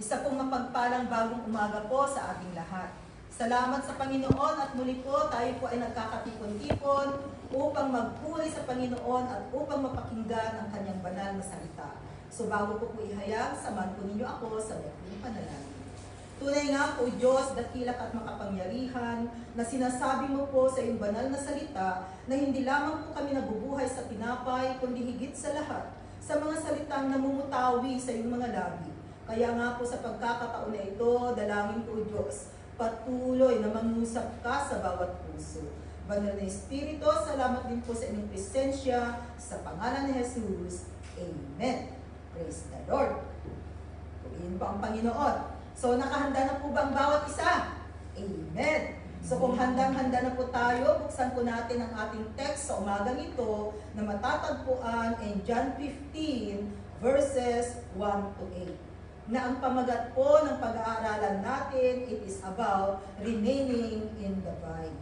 Isa pong mapagpalang bagong umaga po sa ating lahat. Salamat sa Panginoon at muli po tayo po ay nagkakatipon-tipon upang magpuri sa Panginoon at upang mapakinggan ang kanyang banal na salita. So bago po ihayag, samahan po ninyo ako sa aking panalangin. Tunay nga po Diyos, dakila at makapangyarihan, na sinasabi mo po sa iyong banal na salita na hindi lamang po kami nabubuhay sa tinapay, kundi higit sa lahat, sa mga salitang namumutawi sa iyong mga labi. Kaya nga po sa pagkakataon na ito, dalangin po Diyos, patuloy na mangusap ka sa bawat puso. Banal na Espiritu, salamat din po sa inyong presensya, sa pangalan ni Jesus. Amen. Praise the Lord. Purihin po ang Panginoon. So, nakahanda na po ba ang bawat isa? Amen. So, kung handang-handa na po tayo, buksan po natin ang ating text sa umagang ito na matatagpuan in John 15, verses 1 to 8. Na ang pamagat po ng pag-aaralan natin, it is about remaining in the vine.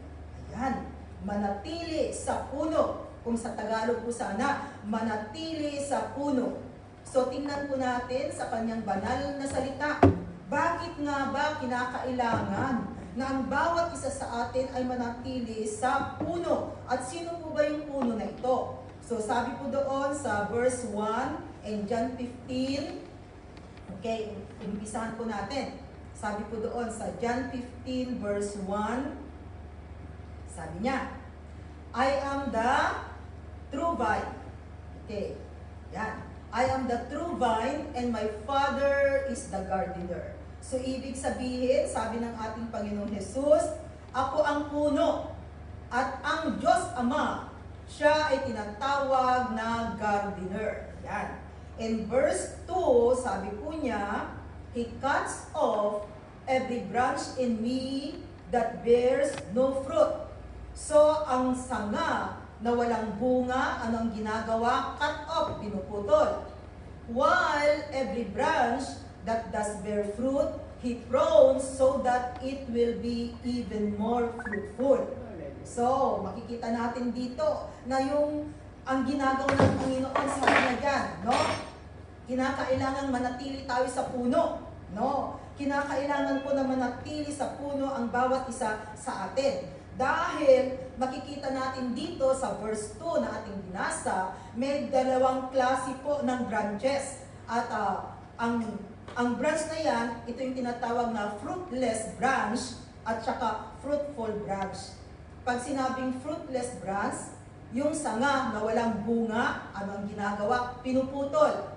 Ayan, manatili sa puno. Kung sa Tagalog po sana, manatili sa puno. So tingnan po natin sa kanyang banal na salita. Bakit nga ba kinakailangan na ang bawat isa sa atin ay manatili sa puno? At sino po ba yung puno na ito? So sabi po doon sa verse 1 in John 15, okay, umpisahan po natin. Sabi po doon sa John 15 verse 1, sabi niya, I am the true vine. Okay, yan. I am the true vine and my Father is the gardener. So, ibig sabihin, sabi ng ating Panginoong Jesus, ako ang puno at ang Diyos Ama, siya ay tinatawag na gardener. Yan. In verse 2, sabi po niya, He cuts off every branch in me that bears no fruit. So, ang sanga na walang bunga, anong ginagawa? Cut off, pinuputol. While every branch that does bear fruit, He prunes so that it will be even more fruitful. So, makikita natin dito na ang ginagawa ng Panginoon sa kanya dyan, no? Kinakailangan manatili tayo sa puno, no? Kinakailangan po na manatili sa puno ang bawat isa sa atin. Dahil makikita natin dito sa verse 2 na ating binasa, may dalawang klase po ng branches. At ang branch na yan, ito yung tinatawag na fruitless branch at saka fruitful branch. Pag sinabing fruitless branch, yung sanga na walang bunga, ano ang ginagawa? Pinuputol.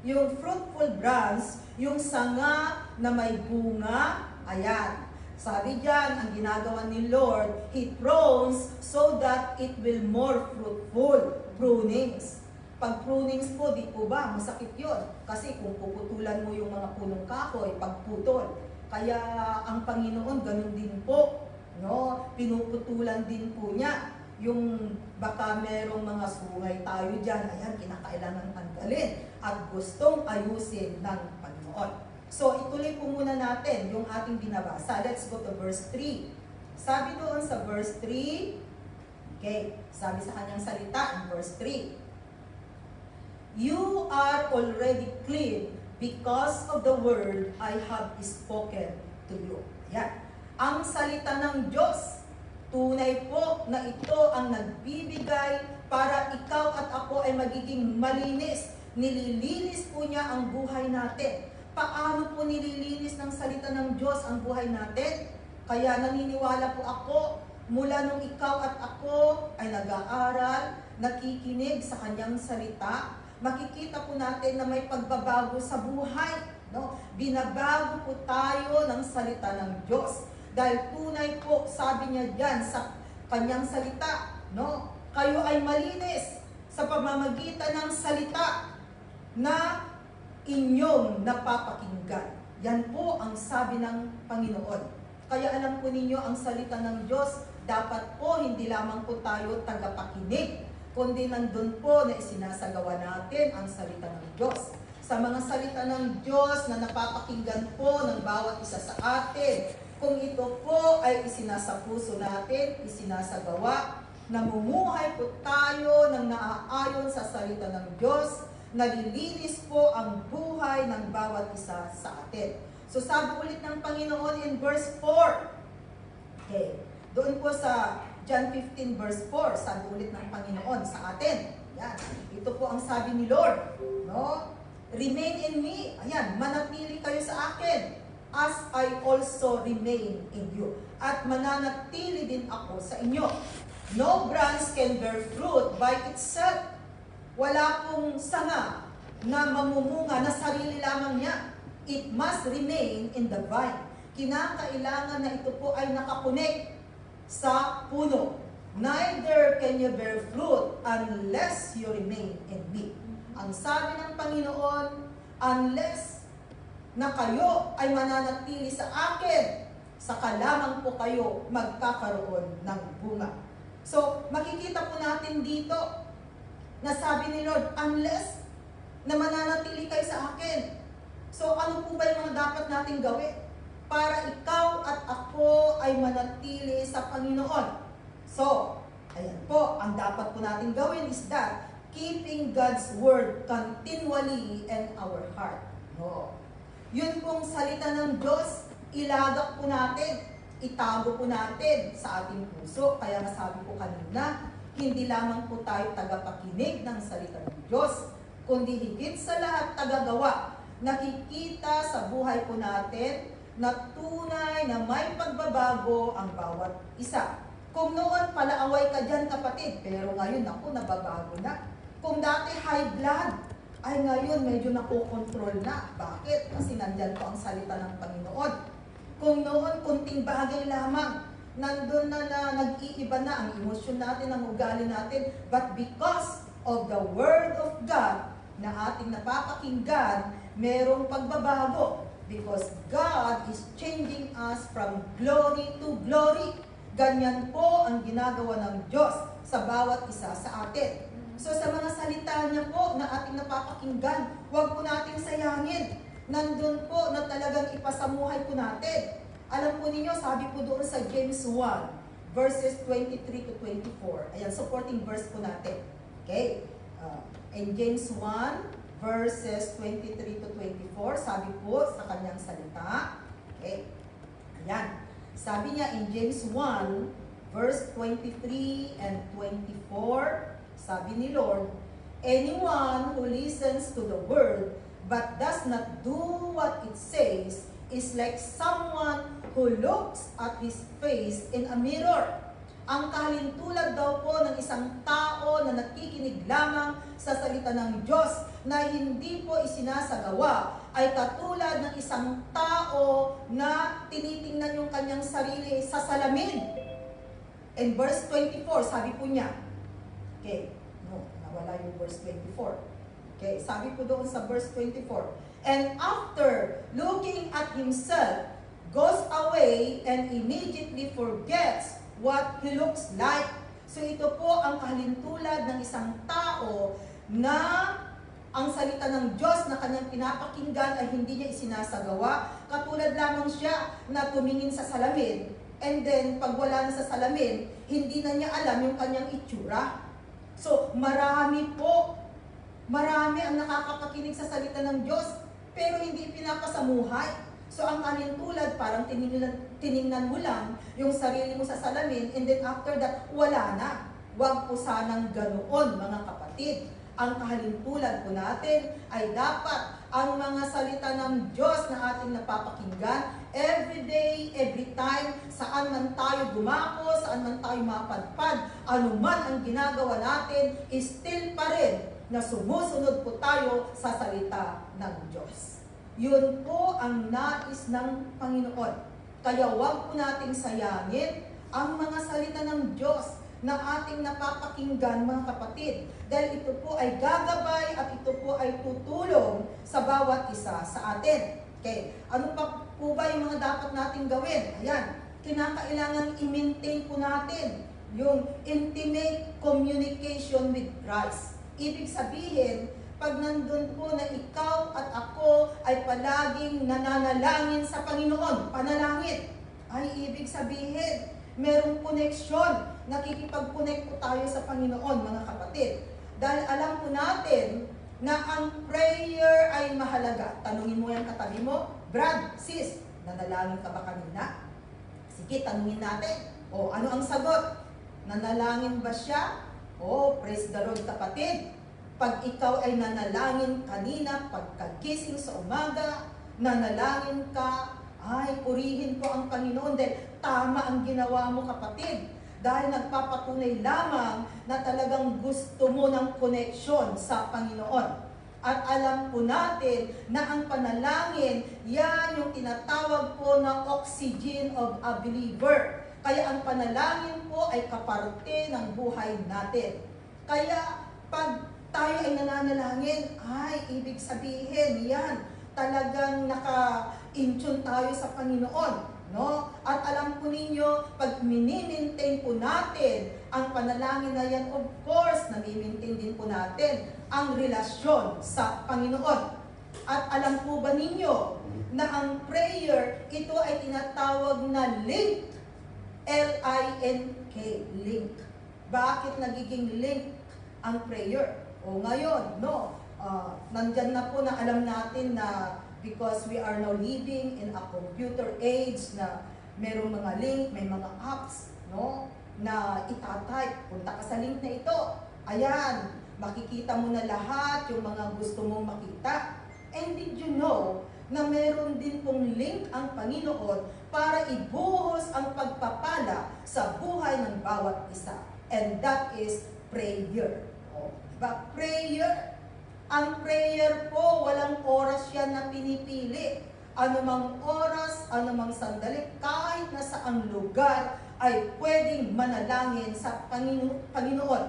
Yung fruitful branch, yung sanga na may bunga, ayan. Sabi diyan, ang ginagawa ni Lord, He prunes so that it will more fruitful. Prunings. Pag prunings po, di po ba, masakit yun. Kasi kung puputulan mo yung mga punong kahoy, pagputol. Kaya ang Panginoon, ganun din po. No? Pinuputulan din po niya. Yung baka merong mga sungay tayo dyan, ayan, kinakailangan tanggalin at gustong ayusin ng Panginoon. So, ituloy po muna natin yung ating binabasa. Let's go to verse 3. Sabi doon sa verse 3, okay, sabi sa kanyang salita in verse 3, You are already clean because of the word I have spoken to you. Ayan. Ang salita ng Diyos, tunay po na ito ang nagbibigay para ikaw at ako ay magiging malinis. Nililinis po niya ang buhay natin. Paano po nililinis ng salita ng Diyos ang buhay natin? Kaya naniniwala po ako, mula nung ikaw at ako ay nag-aaral, nakikinig sa kanyang salita, makikita po natin na may pagbabago sa buhay. No? Binabago po tayo ng salita ng Diyos. Dahil tunay po, sabi niya dyan sa kanyang salita, no? Kayo ay malinis sa pamamagitan ng salita na inyong napapakinggan. Yan po ang sabi ng Panginoon. Kaya alam po ninyo, ang salita ng Diyos, dapat po hindi lamang po tayo tagapakinig, kundi nandun po na isinasagawa natin ang salita ng Diyos. Sa mga salita ng Diyos na napapakinggan po ng bawat isa sa atin, kung ito po ay isinasa puso natin, isinasagawa, namumuhay po tayo ng naaayon sa salita ng Diyos, nalilinis po ang buhay ng bawat isa sa atin. So sabi ulit ng Panginoon in verse 4, okay, doon po sa John 15 verse 4, sabi ulit ng Panginoon sa atin. Yan. Ito po ang sabi ni Lord, no? Remain in me. Ayan, manatili kayo sa akin as I also remain in you. At mananatili din ako sa inyo. No branch can bear fruit by itself. Wala pong sanga na mamumunga na sarili lamang niya. It must remain in the vine. Kinakailangan na ito po ay nakakonek sa puno. Neither can you bear fruit unless you remain in me. Ang sabi ng Panginoon, unless na kayo ay mananatili sa akin, saka lamang po kayo magkakaroon ng bunga. So, makikita po natin dito na sabi ni Lord, unless na mananatili kayo sa akin. So, ano po ba yung mga dapat natin gawin para ikaw at ako ay manatili sa Panginoon? So, ayan po, ang dapat po natin gawin is that keeping God's word continually in our heart. No. Yun pong salita ng Diyos, ilagak po natin, itago po natin sa ating puso. Kaya nasabi ko kanina, hindi lamang po tayo tagapakinig ng salita ng Diyos, kundi higit sa lahat tagagawa. Nakikita sa buhay po natin na tunay na may pagbabago ang bawat isa. Kung noon palaaway ka dyan kapatid, pero ngayon ako nababago na. Kung dati high blood, ay ngayon medyo nakokontrol na. Bakit? Kasi nandyan po ang salita ng Panginoon. Kung noon kunting bagay lamang, nandun na nag-iiba na ang emosyon natin, ang ugali natin. But because of the Word of God na ating napapakinggan, merong pagbabago. Because God is changing us from glory to glory. Ganyan po ang ginagawa ng Diyos sa bawat isa sa atin. So sa mga salita niya po na ating napapakinggan, huwag po nating sayangin. Nandun po na talagang ipasamuhay po natin. Alam po ninyo, sabi po doon sa James 1, verses 23 to 24. Ayan, supporting verse po natin. Okay? In James 1, verses 23 to 24, sabi po sa kanyang salita. Okay? Ayan. Sabi niya in James 1, verse 23 and 24, sabi ni Lord, anyone who listens to the word but does not do what it says is like someone who looks at his face in a mirror. Ang kahalintulad daw po ng isang tao na nakikinig lamang sa salita ng Diyos na hindi po isinasagawa ay katulad ng isang tao na tinitingnan yung kanyang sarili sa salamin. In verse 24, sabi po niya, okay, no, nawala yung verse 24. Okay, sabi po doon sa verse 24, and after looking at himself, goes away and immediately forgets what he looks like. So ito po ang kahalintulad ng isang tao na ang salita ng Diyos na kanyang pinapakinggan ay hindi niya isinasagawa. Katulad lamang siya na tumingin sa salamin, and then pag wala na sa salamin, hindi na niya alam yung kanyang itsura. So marami ang nakakapakinig sa salita ng Diyos, pero hindi pinapasamuhay. So ang kalintulad, parang tiningnan mo lang yung sarili mo sa salamin, and then after that, wala na. Huwag po sanang ganoon, mga kapatid. Ang kahalintulad po natin ay dapat ang mga salita ng Diyos na ating napapakinggan, every day, every time, saan man tayo dumako, saan man tayo mapadpad, anuman ang ginagawa natin, still pa rin na sumusunod po tayo sa salita ng Diyos. Yun po ang nais ng Panginoon. Kaya huwag po nating sayangin ang mga salita ng Diyos na ating napapakinggan, mga kapatid. Dahil ito po ay gagabay at ito po ay tutulong sa bawat isa sa atin. Okay, ano pa po ba yung mga dapat nating gawin? Ayan, kinakailangan i-maintain po natin yung intimate communication with Christ. Ibig sabihin, pag nandun po na ikaw at ako ay palaging nananalangin sa Panginoon, panalangin, ay ibig sabihin, merong koneksyon, nakikipag-connect po tayo sa Panginoon, mga kapatid. Dahil alam po natin na ang prayer ay mahalaga. Tanungin mo yung katabi mo, Brad, sis, nanalangin ka ba kanina? Sige, tanungin natin. O, ano ang sagot? Nanalangin ba siya? O, praise the Lord, kapatid. Pag ikaw ay nanalangin kanina, pagkagising sa umaga, nanalangin ka, ay, purihin ko ang Panginoon dahil tama ang ginawa mo, kapatid. Dahil nagpapatunay lamang na talagang gusto mo ng koneksyon sa Panginoon. At alam po natin na ang panalangin, yan yung tinatawag po na oxygen of a believer. Kaya ang panalangin po ay kaparte ng buhay natin. Kaya pag tayo ay nananalangin, ay ibig sabihin yan, talagang naka-intune tayo sa Panginoon. No? At alam po ninyo, pag mini-maintain po natin ang panalangin na yan, of course, nami-maintain din po natin ang relasyon sa Panginoon. At alam po ba ninyo na ang prayer, ito ay tinatawag na link. L-I-N-K, link. Bakit nagiging link ang prayer? O ngayon, no? Nandyan na po na alam natin na because we are now living in a computer age na merong mga link, may mga apps, no? Na itatype, punta ka sa link na ito. Ayan, makikita mo na lahat yung mga gusto mong makita. And did you know na meron din pong link ang Panginoon para ibuhos ang pagpapala sa buhay ng bawat isa. And that is prayer. O, diba? Prayer. Ang prayer po, walang oras yan na pinipili. Anumang oras, anumang sandali, kahit na saang lugar, ay pwedeng manalangin sa Panginoon.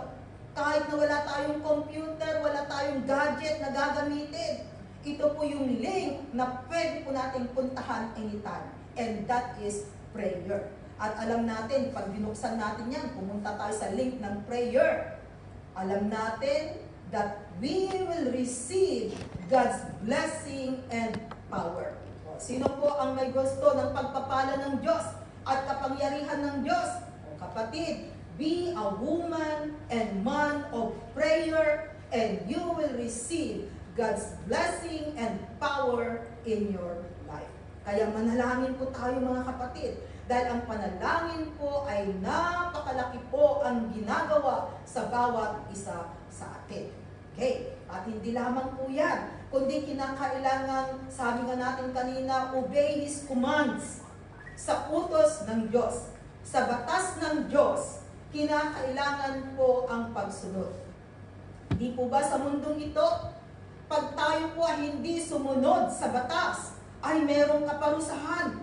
Kahit na wala tayong computer, wala tayong gadget na gagamitin. Ito po yung link na pwede po natin puntahan anytime. And that is prayer. At alam natin, pag binuksan natin yan, pumunta tayo sa link ng prayer. Alam natin that we will receive God's blessing and power. Sino po ang may gusto ng pagpapala ng Diyos at kapangyarihan ng Diyos? O kapatid, be a woman and man of prayer and you will receive God's blessing and power in your life. Kaya manalangin po tayo mga kapatid, dahil ang panalangin po ay napakalaki po ang ginagawa sa bawat isa sa atin. Okay, at hindi lamang po yan, kundi kinakailangan, sabi nga natin kanina, obey His commands sa utos ng Diyos. Sa batas ng Diyos, kinakailangan po ang pagsunod. Hindi po ba sa mundong ito, pag tayo po ay hindi sumunod sa batas, ay merong kaparusahan.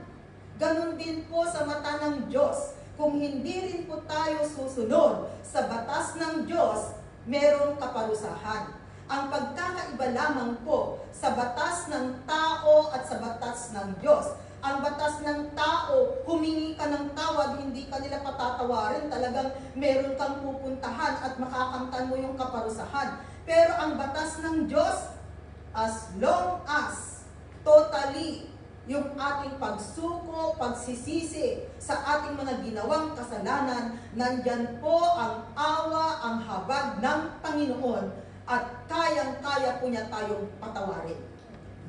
Ganon din po sa mata ng Diyos. Kung hindi rin po tayo susunod sa batas ng Diyos, merong kaparusahan. Ang pagkakaiba lamang po sa batas ng tao at sa batas ng Diyos. Ang batas ng tao, humingi ka ng tawad, hindi ka nila patatawarin, talagang meron kang pupuntahan at makakamtan mo yung kaparusahan. Pero ang batas ng Diyos, as long as totally yung ating pagsuko, pagsisisi sa ating mga ginawang kasalanan, nandyan po ang awa, ang habag ng Panginoon at kayang-kaya po niya tayong patawarin.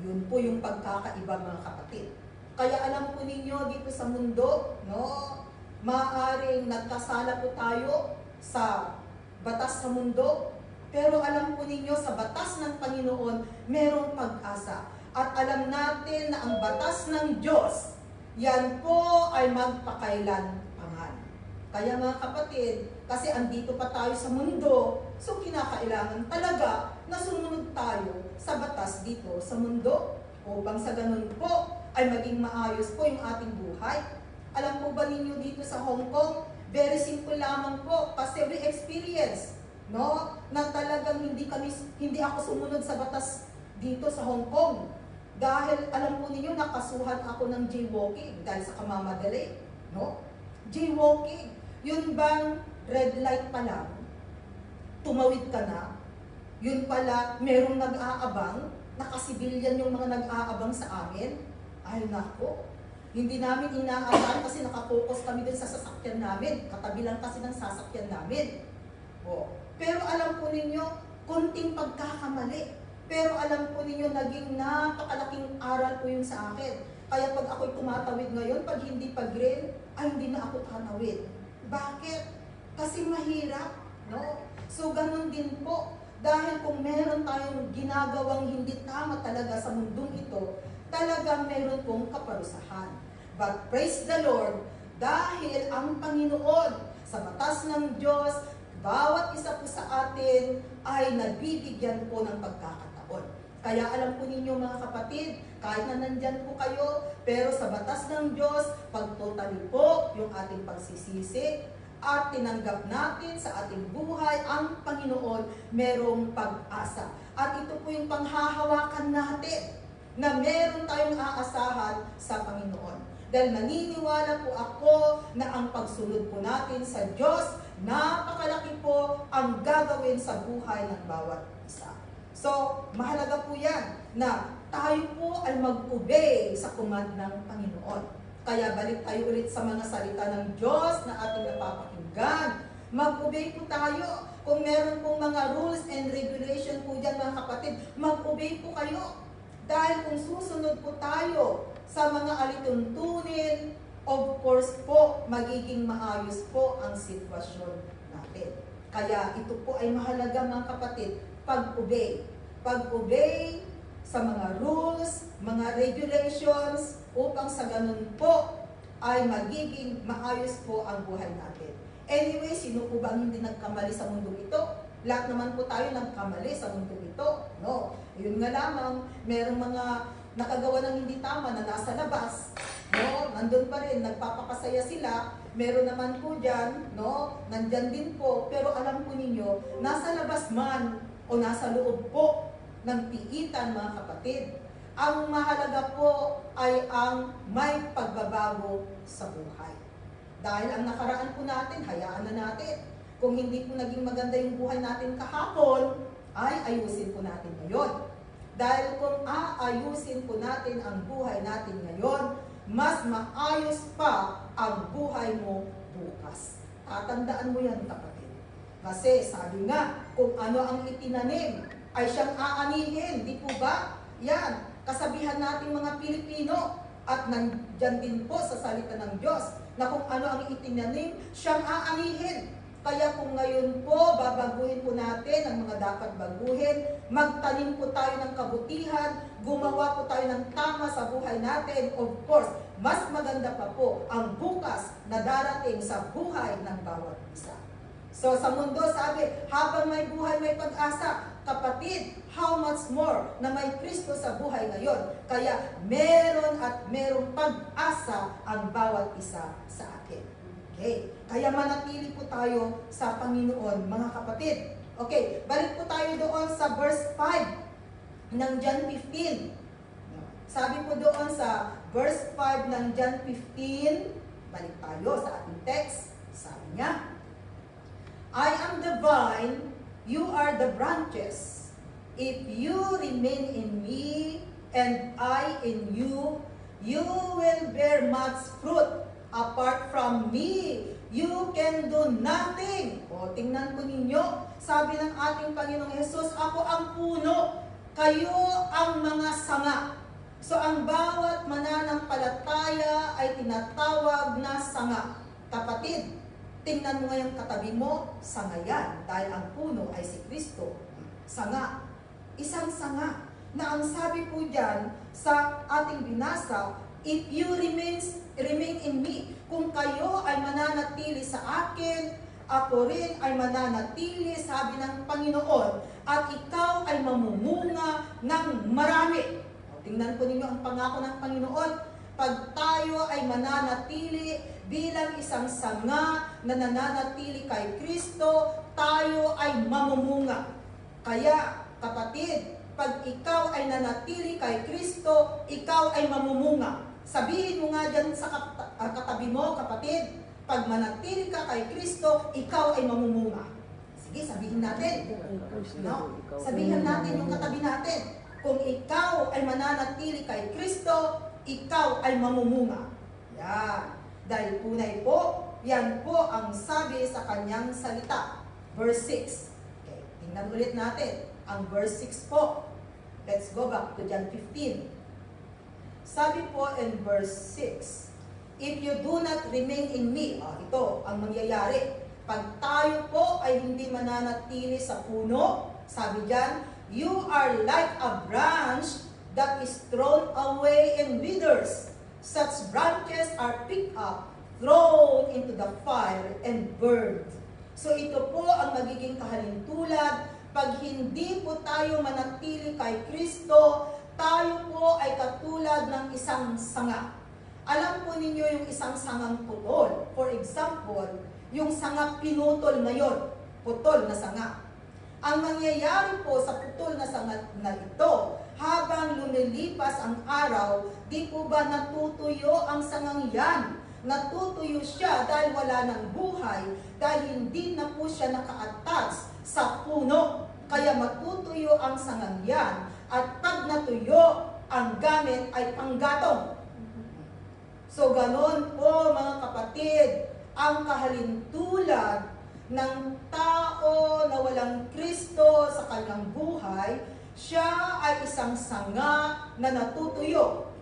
Yun po yung pagkakaiba mga kapatid. Kaya alam po ninyo dito sa mundo, no, maaaring nagkasala po tayo sa batas sa mundo, pero alam po ninyo sa batas ng Panginoon, merong pag-asa. At alam natin na ang batas ng Diyos, yan po ay magpakailanpaman. Kaya mga kapatid, kasi andito pa tayo sa mundo, so kinakailangan talaga na sumunod tayo sa batas dito sa mundo. Upang sa ganun po, ay maging maayos po yung ating buhay. Alam po ba ninyo dito sa Hong Kong, very simple lamang po, kasi we experience, no, na talagang hindi ako sumunod sa batas dito sa Hong Kong. Dahil alam po ninyo, nakasuhan ako ng jaywalking dahil sa kamamadali. No? Jaywalking. Yun bang red light pa lang, tumawid ka na, yun pala, merong nag-aabang, nakasibilyan yung mga nag-aabang sa amin. Ay nako, hindi namin inaabangan kasi nakapokus kami din sa sasakyan namin. Katabi lang kasi ng sasakyan namin. O, pero alam po ninyo, konting pagkakamali, Pero alam po ninyo, naging napakalaking aral po yun sa akin. Kaya pag ako'y tumatawid ngayon, pag hindi pa green, ay hindi na ako tatawid. Bakit? Kasi mahirap, no? So ganun din po. Dahil kung meron tayong ginagawang hindi tama talaga sa mundong ito, talagang meron pong kaparusahan. But praise the Lord, dahil ang Panginoon sa batas ng Diyos, bawat isa po sa atin ay nabibigyan po ng pagkakataon. Kaya alam po ninyo mga kapatid, kahit na nandyan po kayo, pero sa batas ng Diyos, pagtotally po yung ating pagsisisi at tinanggap natin sa ating buhay ang Panginoon, merong pag-asa. At ito po yung panghahawakan natin na meron tayong aasahan sa Panginoon. Dahil naniniwala po ako na ang pagsunod po natin sa Diyos, napakalaki po ang gagawin sa buhay ng bawat isa. So, mahalaga po yan na tayo po ay mag-obey sa command ng Panginoon. Kaya balik tayo ulit sa mga salita ng Diyos na ating napapakinggan. Mag-obey po tayo. Kung meron pong mga rules and regulation po dyan mga kapatid, mag-obey po kayo. Dahil kung susunod po tayo sa mga alituntunin, of course po, magiging maayos po ang sitwasyon natin. Kaya ito po ay mahalaga mga kapatid, pag-obey. Pag-obey sa mga rules, mga regulations, upang sa ganun po ay magiging maayos po ang buhay natin. Anyway, sino po ba hindi nagkamali sa mundong ito? Lahat naman po tayo nagkamali sa mundong ito. No? Yun nga lamang, merong mga nakagawa ng hindi tama na nasa labas. No? Nandun pa rin, nagpapakasaya sila. Meron naman po dyan, no? Nandyan din po. Pero alam po ninyo, nasa labas man o nasa loob po ng piitan mga kapatid, ang mahalaga po ay ang may pagbabago sa buhay. Dahil ang nakaraan po natin, hayaan na natin. Kung hindi po naging maganda yung buhay natin kahapon, ay ayusin po natin ngayon. Dahil kung aayusin po natin ang buhay natin ngayon, mas maayos pa ang buhay mo bukas. Tatandaan mo yan, kapatid. Kasi sabi nga, kung ano ang itinanim, ay siyang aanihin. Di po ba? Yan. Kasabihan natin mga Pilipino, at nandyan din po sa salita ng Diyos, na kung ano ang itinanim, siyang aanihin. Kaya kung ngayon po, babaguhin po natin ang mga dapat baguhin, magtanim po tayo ng kabutihan, gumawa po tayo ng tama sa buhay natin, of course, mas maganda pa po ang bukas na darating sa buhay ng bawat isa. So sa mundo sabi, habang may buhay may pag-asa, kapatid, how much more na may Kristo sa buhay ngayon. Kaya meron at merong pag-asa ang bawat isa sa atin. Okay? Kaya manatili po tayo sa Panginoon, mga kapatid. Okay, balik po tayo doon sa verse 5 ng John 15. Sabi po doon sa verse 5 ng John 15, balik tayo sa ating text. Sabi niya, I am the vine, you are the branches. If you remain in me, and I in you, you will bear much fruit. Apart from me, you can do nothing. O, tingnan po ninyo, sabi ng ating Panginoong Hesus, ako ang puno, kayo ang mga sanga. So, ang bawat mananampalataya ay tinatawag na sanga. Kapatid, tingnan mo ngayong katabi mo, sanga yan, dahil ang puno ay si Kristo. Sanga. Isang sanga na ang sabi po dyan sa ating binasa, if you remain in me, kung kayo ay mananatili sa akin, ako rin ay mananatili, sabi ng Panginoon, at ikaw ay mamumunga ng marami. O, tingnan po ninyo ang pangako ng Panginoon, pag tayo ay mananatili bilang isang sanga na nananatili kay Kristo, tayo ay mamumunga. Kaya, kapatid, pag ikaw ay nanatili kay Kristo, ikaw ay mamumunga. Sabihin mo nga dyan sa katabi mo, kapatid, pag manatili ka kay Kristo, ikaw ay mamumunga. Sige, sabihin natin. No? Sabihin natin yung katabi natin. Kung ikaw ay mananatili kay Kristo, ikaw ay mamumunga. Yan. Dahil tunay po, yan po ang sabi sa kanyang salita. Verse 6. Okay, tingnan ulit natin. Ang verse 6 po. Let's go back to John 15. Sabi po in verse 6, if you do not remain in me, ito ang mangyayari. Pag tayo po ay hindi mananatili sa puno, sabi dyan, you are like a branch that is thrown away and withers. Such branches are picked up, thrown into the fire, and burned. So ito po ang magiging kahalintulad. Pag hindi po tayo manatili kay Kristo, tayo po ay katulad ng isang sanga. Alam po ninyo yung isang sangang putol. For example, yung sanga pinutol ngayon, putol na sanga. Ang mangyayari po sa putol na sanga na ito, habang lumilipas ang araw, di po ba natutuyo ang sangang yan? Natutuyo siya dahil wala ng buhay, dahil hindi na po siya naka-attach sa puno. Kaya matutuyo ang sangang yan, at pag natuyo, ang gamit ay panggatong. So ganon po mga kapatid, ang kahalintulad ng tao na walang Kristo sa kanyang buhay, siya ay isang sanga na natutuyo,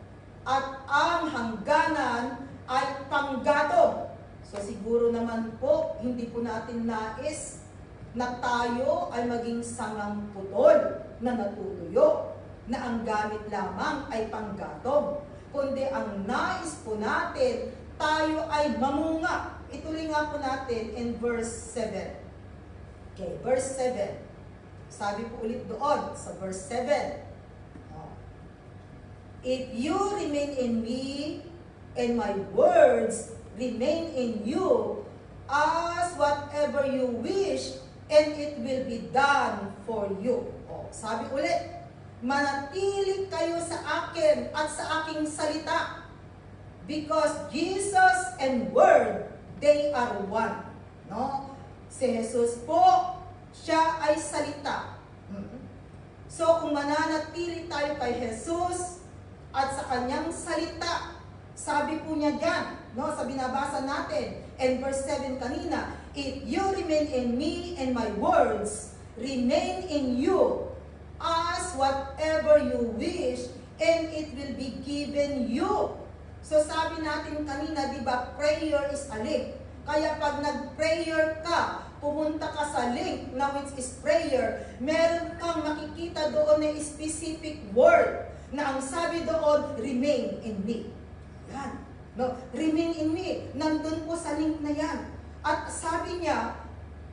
at ang hangganan ay panggatong. So siguro naman po, hindi po natin nais na tayo ay maging sangang putol na natutuyo, na ang gamit lamang ay panggatong. Kundi ang nais po natin, tayo ay mamunga. Ituloy nga po natin in verse 7. Okay, verse 7. Sabi po ulit doon sa verse 7. If you remain in me, and my words remain in you, ask whatever you wish, and it will be done for you. Sabi ulit, manatili kayo sa akin at sa aking salita, because Jesus and Word, they are one. No? Si Jesus po, siya ay salita. So kung mananatili tayo kay Jesus at sa kanyang salita, sabi po niya dyan, no, sa binabasa natin, and verse 7 kanina, if you remain in me and my words remain in you, ask whatever you wish and it will be given you. So sabi natin kanina, di ba, prayer is a link. Kaya pag nag-prayer ka, pumunta ka sa link na which is prayer, meron kang makikita doon na specific word na ang sabi doon, remain in me. Yan. No? Remain in me. Nandun po sa link na yan. At sabi niya,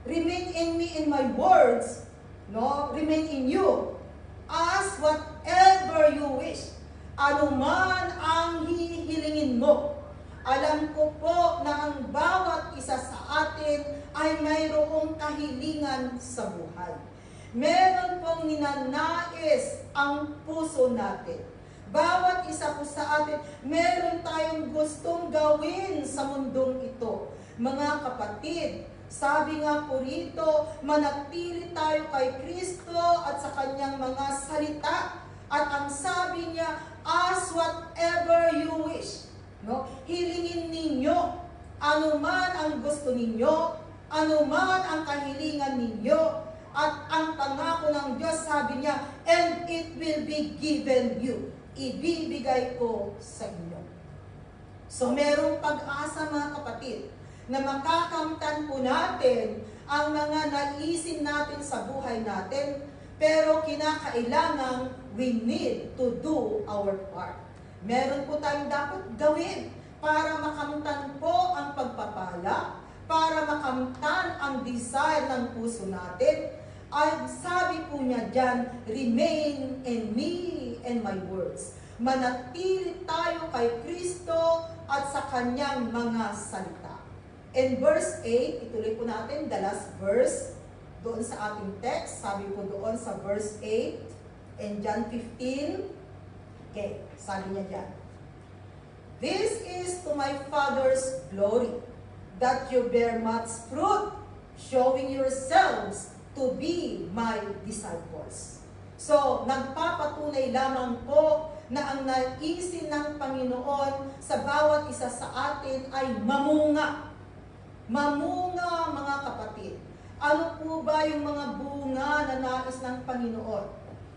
remain in me in my words, no? Remain in you. Ask whatever you wish. Ano man ang hihilingin mo. Alam ko po na ang bawat isa sa atin ay mayroong kahilingan sa buhay. Meron pong ninanais ang puso natin. Bawat isa po sa atin, meron tayong gustong gawin sa mundong ito. Mga kapatid, sabi nga po rito, manatili tayo kay Kristo at sa kanyang mga salita. At ang sabi niya, ask whatever you wish. No? Hilingin ninyo, anuman ang gusto ninyo, anuman ang kahilingan ninyo, at ang pangako ng Diyos, sabi niya, and it will be given you. Ibibigay ko sa inyo. So merong pag-asa mga kapatid, na makakamtan po natin ang mga naisin natin sa buhay natin, pero kinakailangan we need to do our part. Meron po tayong dapat gawin para makamtan po ang pagpapala, para makamtan ang desire ng puso natin. Ay sabi po niya dyan, remain in me and my words. Manatili tayo kay Kristo at sa kanyang mga salita. In verse 8, ituloy po natin the last verse doon sa ating text. Sabi po doon sa verse 8 in John 15. Okay, sabi niya dyan, this is to my Father's glory, that you bear much fruit, showing yourselves to be my disciples. So, nagpapatunay lamang po na ang naisin ng Panginoon sa bawat isa sa atin ay mamunga. Mamunga, mga kapatid. Ano po ba yung mga bunga na nais ng Panginoon?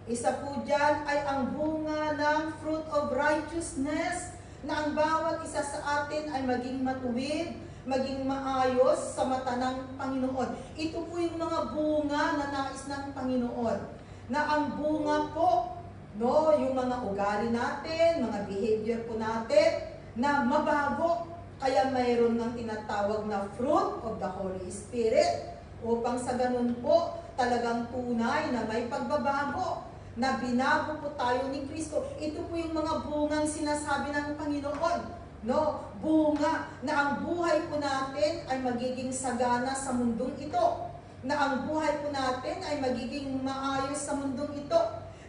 Isa po dyan ay ang bunga ng fruit of righteousness, na ang bawat isa sa atin ay maging matuwid, maging maayos sa mata ng Panginoon. Ito po yung mga bunga na nais ng Panginoon. Na ang bunga po, no, yung mga ugali natin, mga behavior po natin, na mabago. Kaya mayroon ng tinatawag na fruit of the Holy Spirit. Upang sa ganun po, talagang tunay na may pagbabago, na binago po tayo ni Kristo. Ito po yung mga bungang sinasabi ng Panginoon. No, bunga na ang buhay po natin ay magiging sagana sa mundong ito. Na ang buhay po natin ay magiging maayos sa mundong ito.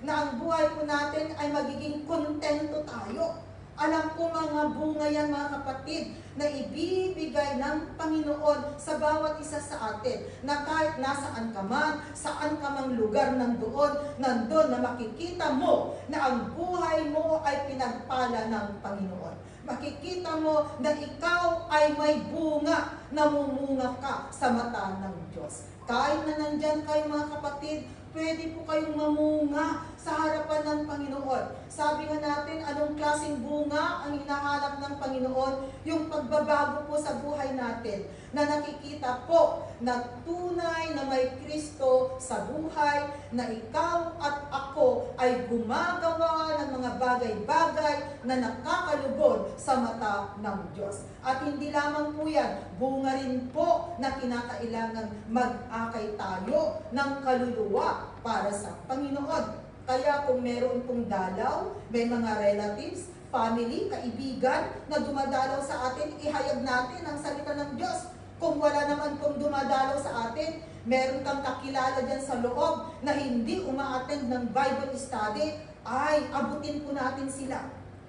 Na ang buhay po natin ay magiging kontento tayo. Alam ko mga bunga yan mga kapatid, na ibibigay ng Panginoon sa bawat isa sa atin, na kahit nasaan ka man, saan ka mang lugar nandun na makikita mo na ang buhay mo ay pinagpala ng Panginoon. Makikita mo na ikaw ay may bunga, namumunga ka sa mata ng Diyos. Kahit na nandyan kayo mga kapatid, pwede po kayong mamunga sa harapan ng Panginoon. Sabi nga natin, anong klaseng bunga ang hinahanap ng Panginoon? Yung pagbabago po sa buhay natin, na nakikita po na tunay na may Kristo sa buhay, na ikaw at ako ay gumagawa ng mga bagay-bagay na nakakalugod sa mata ng Diyos. At hindi lamang po yan, bunga rin po na kinakailangan mag-akay tayo ng kaluluwa para sa Panginoon. Kaya kung meron pong dalaw, may mga relatives, family, kaibigan na dumadalaw sa atin, ihayag natin ang salita ng Diyos. Kung wala naman pong dumadalaw sa atin, meron kang kakilala dyan sa loob na hindi uma-attend ng Bible study, ay abutin po natin sila.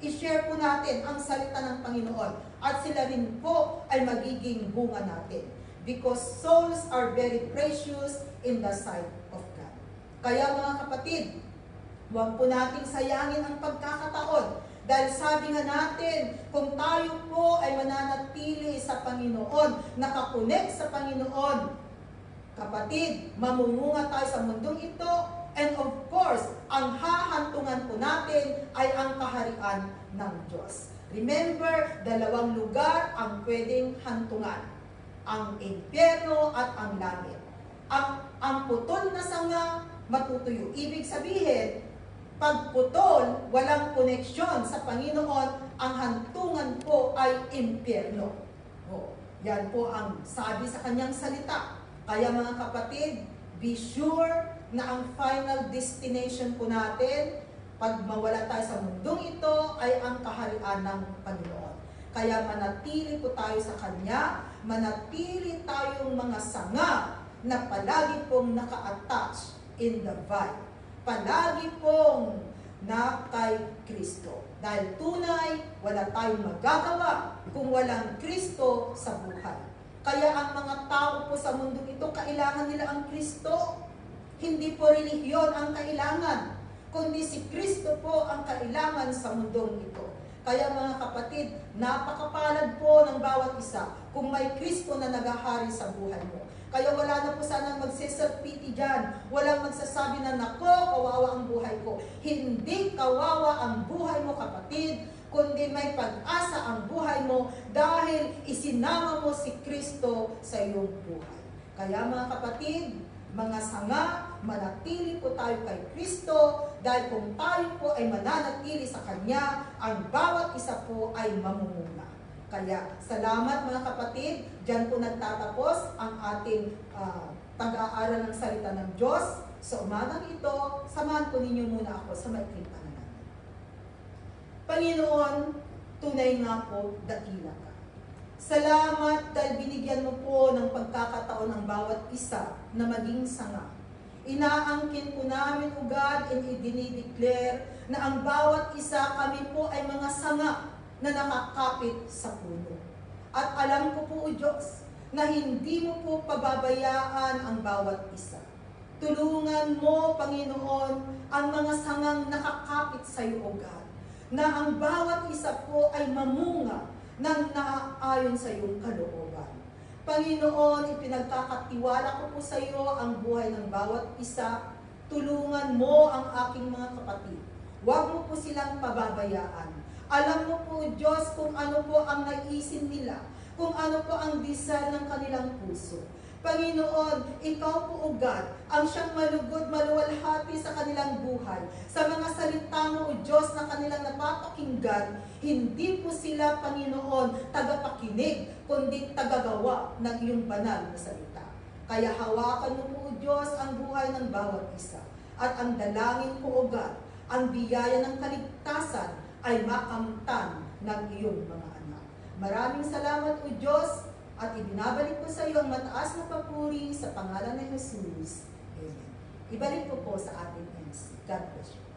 I-share po natin ang salita ng Panginoon. At sila rin po ay magiging bunga natin. Because souls are very precious in the sight of God. Kaya mga kapatid, huwag po nating sayangin ang pagkakataon. Dahil sabi nga natin, kung tayo po ay mananatili sa Panginoon, nakakonek sa Panginoon, kapatid, mamumunga tayo sa mundong ito, and of course, ang hahantungan po natin ay ang kaharian ng Diyos. Remember, dalawang lugar ang pwedeng hantungan. Ang impyerno at ang langit. Ang putol na sanga, matutuyo. Ibig sabihin, pag putol, walang koneksyon sa Panginoon, ang hantungan po ay impyerno. Yan po ang sabi sa kanyang salita. Kaya mga kapatid, be sure na ang final destination po natin, pag mawala tayo sa mundong ito, ay ang kaharian ng Panginoon. Kaya manatili po tayo sa Kanya, manatili tayong mga sanga na palagi pong naka-attach in the vine. Palagi pong na kay Kristo. Dahil tunay, wala tayong magagawa kung walang Kristo sa buhay. Kaya ang mga tao po sa mundo ito, kailangan nila ang Kristo. Hindi po relihiyon ang kailangan, kundi si Kristo po ang kailangan sa mundong ito. Kaya mga kapatid, napakapalad po ng bawat isa kung may Kristo na nagahari sa buhay mo. Kaya wala na po sanang magsiself-pity dyan. Walang magsasabi na, nako, kawawa ang buhay ko. Hindi kawawa ang buhay mo, kapatid, kundi may pag-asa ang buhay mo dahil isinama mo si Kristo sa iyong buhay. Kaya mga kapatid, mga sanga, manatili po tayo kay Kristo dahil kung tayo po ay mananatili sa Kanya, ang bawat isa po ay mamumuna. Kaya salamat mga kapatid, dyan po nagtatapos ang ating pag-aaral ng salita ng Diyos. Sa umagang ito, samahan po ninyo muna ako sa maikling panalangin. Panginoon, tunay nga po, dakila ka. Salamat dahil binigyan mo po ng pagkakataon ng bawat isa na maging sanga. Inaangkin po namin, O God, and idinideclare na ang bawat isa kami po ay mga sanga na nakakapit sa puno. At alam ko po, O Diyos, na hindi mo po pababayaan ang bawat isa. Tulungan mo, Panginoon, ang mga sangang nakakapit sa iyo, O God, na ang bawat isa po ay mamunga nang naaayon sa iyong kalooban. Panginoon, ipinagkakatiwala ko po sa iyo ang buhay ng bawat isa. tulungan mo ang aking mga kapatid. Huwag mo po silang pababayaan. Alam mo po, Diyos, kung ano po ang naisin nila, kung ano po ang desire ng kanilang puso. Panginoon, Ikaw po, O God, ang siyang malugod, maluwalhati sa kanilang buhay. Sa mga salita mo, O Diyos, na kanilang napapakinggan, hindi po sila, Panginoon, tagapakinig, kundi tagagawa ng iyong banal na salita. Kaya hawakan mo po, O Diyos, ang buhay ng bawat isa. At ang dalangin po, O God, ang biyaya ng kaligtasan ay makamtan ng iyong mga anak. Maraming salamat, O Diyos, at ibinabalik ko sa iyo ang mataas na papuri sa pangalan ni Jesus. Amen. Ibalik ko po sa ating MC. God bless you.